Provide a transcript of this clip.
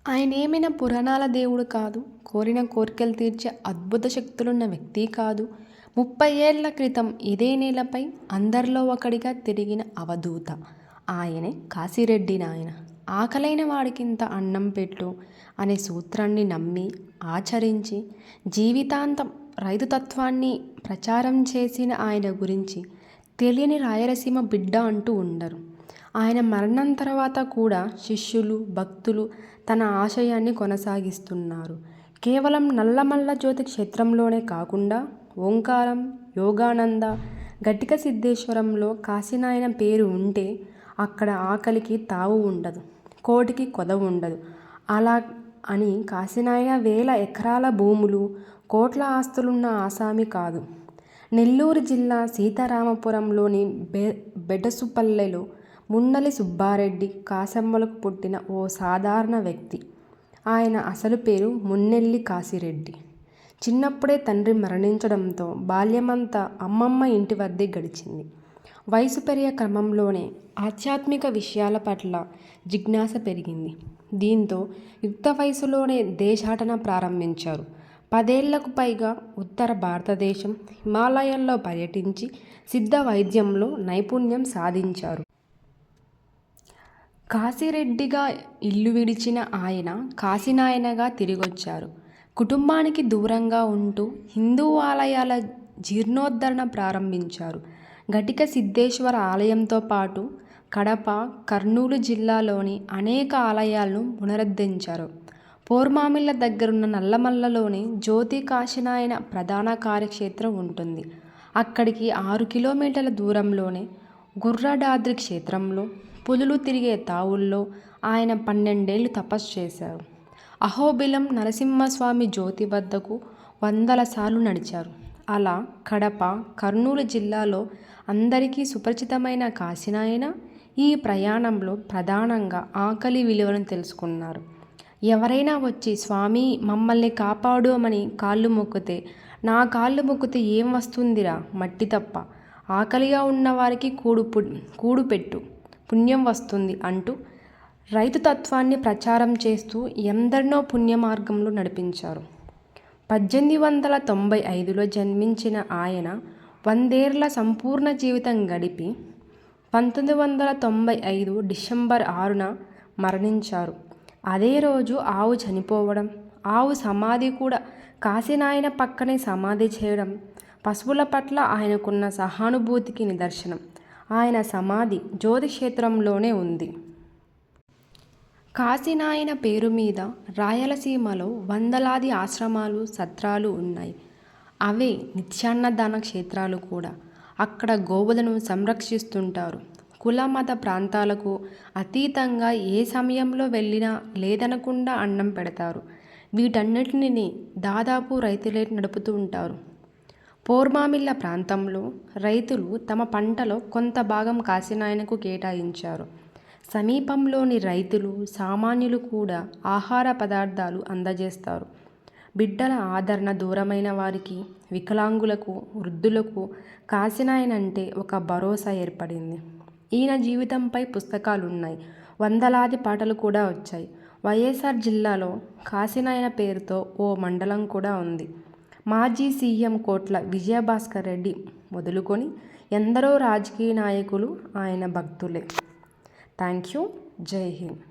ఆయనేమైనా పురాణాల దేవుడు కాదు. కోరిన కోర్కెలు తీర్చే అద్భుత శక్తులున్న వ్యక్తి కాదు. 30 ఏళ్ల క్రితం ఇదే నేలపై అందరిలో ఒకడిగా తిరిగిన అవధూత. ఆయనే కాశిరెడ్డి నాయన. ఆకలైన వాడికింత అన్నం పెట్టు అనే సూత్రాన్ని నమ్మి, ఆచరించి, జీవితాంతం రైతుతత్వాన్ని ప్రచారం చేసిన ఆయన గురించి తెలియని రాయలసీమ బిడ్డ అంటూ ఉండరు. ఆయన మరణం తర్వాత కూడా శిష్యులు, భక్తులు తన ఆశయాన్ని కొనసాగిస్తున్నారు. కేవలం నల్లమల్ల జ్యోతి క్షేత్రంలోనే కాకుండా ఓంకారం, యోగానంద, గట్టిక సిద్ధేశ్వరంలో కాశీనాయన పేరు ఉంటే అక్కడ ఆకలికి తావు ఉండదు, కోటికి కొదవ ఉండదు. అలా అని కాశీనాయన వేల ఎకరాల భూములు, కోట్ల ఆస్తులున్న ఆసామి కాదు. నెల్లూరు జిల్లా సీతారామపురంలోని బెడసుపల్లెలో మున్నలి సుబ్బారెడ్డి కాశమ్మలకు పుట్టిన ఓ సాధారణ వ్యక్తి. ఆయన అసలు పేరు మున్నెల్లి కాశిరెడ్డి. చిన్నప్పుడే తండ్రి మరణించడంతో బాల్యమంతా అమ్మమ్మ ఇంటి వద్దే గడిచింది. వయసు పెరిగే క్రమంలోనే ఆధ్యాత్మిక విషయాల పట్ల జిజ్ఞాస పెరిగింది. దీంతో యుక్త వయసులోనే దేశాటన ప్రారంభించారు. 10 ఏళ్లకు పైగా ఉత్తర భారతదేశం, హిమాలయాల్లో పర్యటించి సిద్ధ వైద్యంలో నైపుణ్యం సాధించారు. కాశిరెడ్డిగా ఇల్లు విడిచిన ఆయన కాశీనాయనగా తిరిగొచ్చారు. కుటుంబానికి దూరంగా ఉంటూ హిందూ ఆలయాల జీర్ణోద్ధరణ ప్రారంభించారు. ఘటిక సిద్ధేశ్వర ఆలయంతో పాటు కడప, కర్నూలు జిల్లాలోని అనేక ఆలయాలను పునరుద్ధరించారు. పోర్మామిళ్ళ దగ్గరున్న నల్లమల్లలోని జ్యోతి కాశీనాయన ప్రధాన కార్యక్షేత్రం ఉంటుంది. అక్కడికి 6 కిలోమీటర్ల దూరంలోనే గుర్రడాద్రి క్షేత్రంలో పులులు తిరిగే తావుల్లో ఆయన 12 ఏళ్లు తపస్సు చేశారు. అహోబిలం నరసింహస్వామి జ్యోతి వద్దకు వందల సార్లు నడిచారు. అలా కడప, కర్నూలు జిల్లాలో అందరికీ సుపరిచితమైన కాశీనాయన ఈ ప్రయాణంలో ప్రధానంగా ఆకలి విలువను తెలుసుకున్నారు. ఎవరైనా వచ్చి స్వామి మమ్మల్ని కాపాడమని కాళ్ళు మొక్కితే, నా కాళ్ళు మొక్కితే ఏం వస్తుందిరా, మట్టి తప్ప, ఆకలిగా ఉన్నవారికి కూడు పెట్టు, పుణ్యం వస్తుంది అంటూ రైతు తత్వాన్ని ప్రచారం చేస్తూ ఎందరినో పుణ్య మార్గంలో నడిపించారు. 1895లో జన్మించిన ఆయన 100 ఏళ్ల సంపూర్ణ జీవితం గడిపి 1995 డిసెంబర్ 6న మరణించారు. అదే రోజు ఆవు చనిపోవడం, ఆవు సమాధి కూడా కాశీనాయన పక్కనే సమాధి చేయడం పశువుల పట్ల ఆయనకున్న సహానుభూతికి నిదర్శనం. ఆయన సమాధి జ్యోతి క్షేత్రంలోనే ఉంది. కాశీనాయన పేరు మీద రాయలసీమలో వందలాది ఆశ్రమాలు, సత్రాలు ఉన్నాయి. అవే నిత్యాన్నదాన క్షేత్రాలు కూడా. అక్కడ గోవులను సంరక్షిస్తుంటారు. కుల మత ప్రాంతాలకు అతీతంగా ఏ సమయంలో వెళ్ళినా లేదనకుండా అన్నం పెడతారు. వీటన్నిటిని దాదాపు రైతులే నడుపుతూ ఉంటారు. పోర్మామిళ్ళ ప్రాంతంలో రైతులు తమ పంటలో కొంత భాగం కాశీనాయనకు కేటాయించారు. సమీపంలోని రైతులు, సామాన్యులు కూడా ఆహార పదార్థాలు అందజేస్తారు. బిడ్డల ఆదరణ దూరమైన వారికి, వికలాంగులకు, వృద్ధులకు కాశీనాయన అంటే ఒక భరోసా ఏర్పడింది. ఈయన జీవితంపై పుస్తకాలున్నాయి. వందలాది పాటలు కూడా వచ్చాయి. వైఎస్ఆర్ జిల్లాలో కాశీనాయన పేరుతో ఓ మండలం కూడా ఉంది. మాజీ సీఎం కోట్ల విజయభాస్కర్ రెడ్డి మొదలుకొని ఎందరో రాజకీయ నాయకులు ఆయన భక్తులే. Thank you. జై హింద్.